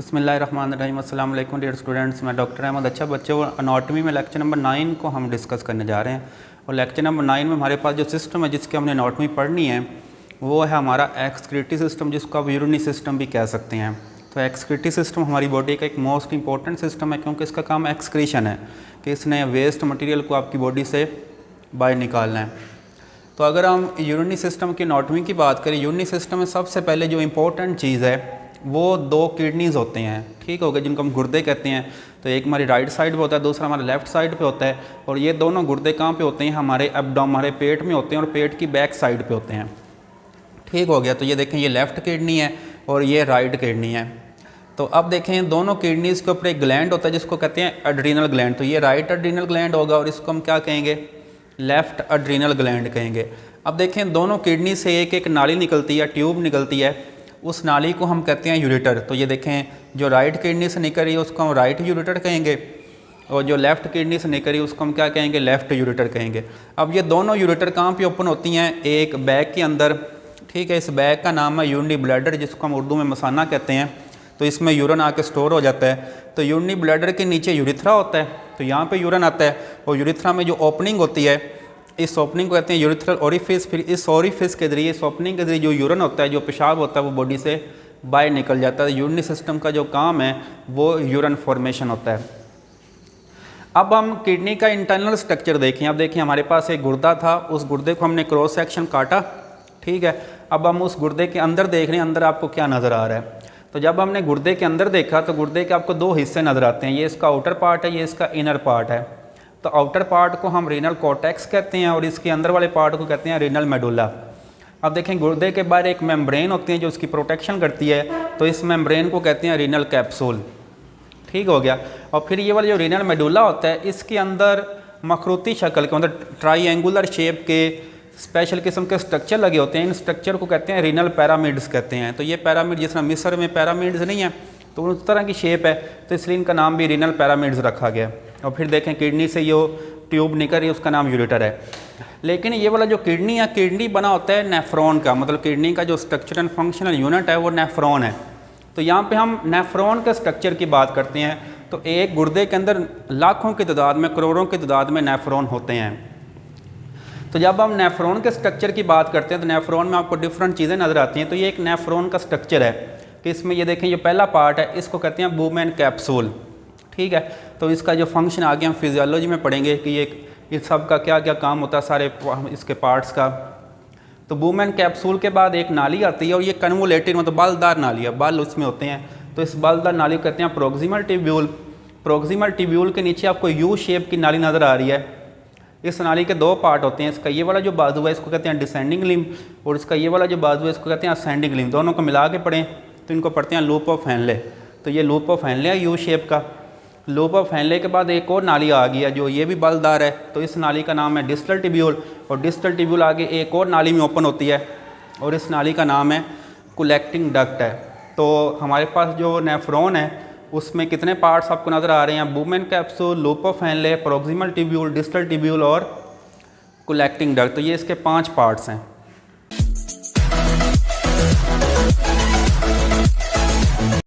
बिस्मिल्लाहिर्रहमानिर्रहीम। अस्सलाम वालेकुम डियर स्टूडेंट्स, मैं डॉक्टर अहमद। अच्छा बच्चों, अनाटमी में लेक्चर नंबर 9 को हम डिस्कस करने जा रहे हैं। और लेक्चर नंबर 9 में हमारे पास जो सिस्टम है जिसके हमने अनाटमी पढ़नी है वो है हमारा एक्सक्रीटरी सिस्टम, जिसको आप यूरिनरी सिस्टम भी कह सकते हैं। तो एक्सक्रीटरी सिस्टम हमारी बॉडी का एक मोस्ट इंपॉर्टेंट सिस्टम है, क्योंकि इसका काम एक्सक्रीशन है कि इसने वेस्ट मटेरियल को आपकी बॉडी से बाहर निकालना है। तो अगर हम यूरिनरी सिस्टम की अनाटमी की बात करें, यूरिनरी सिस्टम में सबसे पहले जो इम्पोर्टेंट चीज़ है वो 2 किडनीज़ होते हैं, ठीक हो गए, जिनको हम गुर्दे कहते हैं। तो एक हमारी राइट साइड पे होता है, दूसरा हमारे लेफ़्ट साइड पे होता है। और ये दोनों गुर्दे कहाँ पे होते हैं? हमारे एब्डोमेन, हमारे पेट में होते हैं और पेट की बैक साइड पे होते हैं, ठीक हो गया। तो ये देखें, ये लेफ़्ट किडनी है और ये राइट किडनी है। तो अब देखें, दोनों किडनीज़ के ऊपर एक ग्लैंड होता है जिसको कहते हैं एड्रीनल ग्लैंड। तो ये राइट एड्रीनल ग्लैंड होगा और इसको हम क्या कहेंगे? लेफ़्ट एड्रीनल ग्लैंड कहेंगे। अब देखें, दोनों किडनी से एक एक नाली निकलती है, ट्यूब निकलती है, उस नाली को हम कहते हैं यूरेटर। तो ये देखें, जो राइट किडनी से निकल रही है उसको हम राइट यूरेटर कहेंगे, और जो लेफ़्ट किडनी से निकल रही है उसको हम क्या कहेंगे? लेफ़्ट यूरेटर कहेंगे। अब ये दोनों यूरेटर कहाँ पे ओपन होती हैं? एक बैग के अंदर, ठीक है। इस बैग का नाम है यूरिनरी ब्लैडर, जिसको हम उर्दू में मसाना कहते हैं। तो इसमें यूरिन आके स्टोर हो जाता है। तो यूरिनरी ब्लैडर के नीचे यूरिथ्रा होता है, तो यहाँ पर यूरिन आता है, और यूरिथ्रा में जो ओपनिंग होती है, इस ओपनिंग को कहते हैं यूरिथ्रल ओरिफिस। फिर इस ओरिफिस के जरिए, इस ओपनिंग के जरिए जो यूरिन होता है, जो पेशाब होता है, वो बॉडी से बाहर निकल जाता है। यूरिनरी सिस्टम का जो काम है वो यूरिन फॉर्मेशन होता है। अब हम किडनी का इंटरनल स्ट्रक्चर देखें। अब देखिए, हमारे पास एक गुर्दा था, उस गुर्दे को हमने क्रॉस सेक्शन काटा, ठीक है। अब हम उस गुर्दे के अंदर देख रहे हैं, अंदर आपको क्या नज़र आ रहा है? तो जब हमने गुर्दे के अंदर देखा तो गुर्दे के आपको 2 हिस्से नज़र आते हैं। ये इसका आउटर पार्ट है, ये इसका इनर पार्ट है। तो आउटर पार्ट को हम रीनल कॉर्टेक्स कहते हैं और इसके अंदर वाले पार्ट को कहते हैं रीनल मेडुला। अब देखें, गुर्दे के बाहर एक मेम्ब्रेन होती है जो उसकी प्रोटेक्शन करती है, तो इस मेम्ब्रेन को कहते हैं रीनल कैप्सूल, ठीक हो गया। और फिर ये वाला जो रीनल मेडुला होता है, इसके अंदर मखरूती शक्ल के, मतलब ट्राईएंगुलर शेप के स्पेशल किस्म के स्ट्रक्चर लगे होते हैं। इन स्ट्रक्चर को कहते हैं रीनल पैरामिड्स कहते हैं। तो ये पैरामिड, जिस तरह मिस्र में पैरामिड्स नहीं है तो उस तरह की शेप है, तो इसलिए इनका नाम भी रीनल पैरामिड्स रखा गया। और फिर देखें, किडनी से ये ट्यूब निकल रही है, उसका नाम यूरेटर है। लेकिन ये वाला जो किडनी है, किडनी बना होता है नेफ्रॉन का, मतलब किडनी का जो स्ट्रक्चर एंड फंक्शनल यूनिट है वो नेफ्रॉन है। तो यहाँ पे हम नेफ्रॉन के स्ट्रक्चर की बात करते हैं। तो एक गुर्दे के अंदर लाखों की तादाद में, करोड़ों की तादाद में नेफ्रॉन होते हैं। तो जब हम नेफ्रॉन के स्ट्रक्चर की बात करते हैं तो नेफ्रॉन में आपको डिफरेंट चीज़ें नज़र आती हैं। तो ये एक नेफ्रॉन का स्ट्रक्चर है कि इसमें ये देखें, ये पहला पार्ट है, इसको कहते हैं बूमेन कैप्सूल, ठीक है। तो इसका जो फंक्शन आगे हम फिजियोलॉजी में पढ़ेंगे कि ये इस सब का क्या क्या काम होता है, सारे इसके पार्ट्स का। तो बूमेन कैप्सूल के बाद एक नाली आती है, और ये कन्वोलेटेड, मतलब बालदार नाली है, बाल उसमें होते हैं। तो इस बालदार नाली को कहते हैं प्रोक्सिमल ट्यूब्यूल। प्रोक्सिमल ट्यूब्यूल के नीचे आपको यू शेप की नाली नज़र आ रही है। इस नाली के 2 पार्ट होते हैं। इसका ये वाला जो बाजू है इसको कहते हैं डिसेंडिंग लिम्ब, और इसका ये वाला जो बाजू है इसको कहते हैं असेंडिंग लिम्ब। दोनों को मिला के पढ़ें तो इनको पढ़ते हैं लूप ऑफ हेनले। तो ये लूप ऑफ हेनले है यू शेप का। लूप ऑफ हेनले के बाद एक और नाली आ गई है जो ये भी बालदार है, तो इस नाली का नाम है डिस्टल टिब्यूल। और डिस्टल टिब्यूल आगे एक और नाली में ओपन होती है, और इस नाली का नाम है कलेक्टिंग डक्ट है। तो हमारे पास जो नेफ्रॉन है उसमें कितने पार्ट्स आपको नज़र आ रहे हैं? Bowman capsule, loop of Henle, proximal tubule, distal tubule और कलेक्टिंग डक्ट। तो ये इसके 5 पार्ट्स हैं।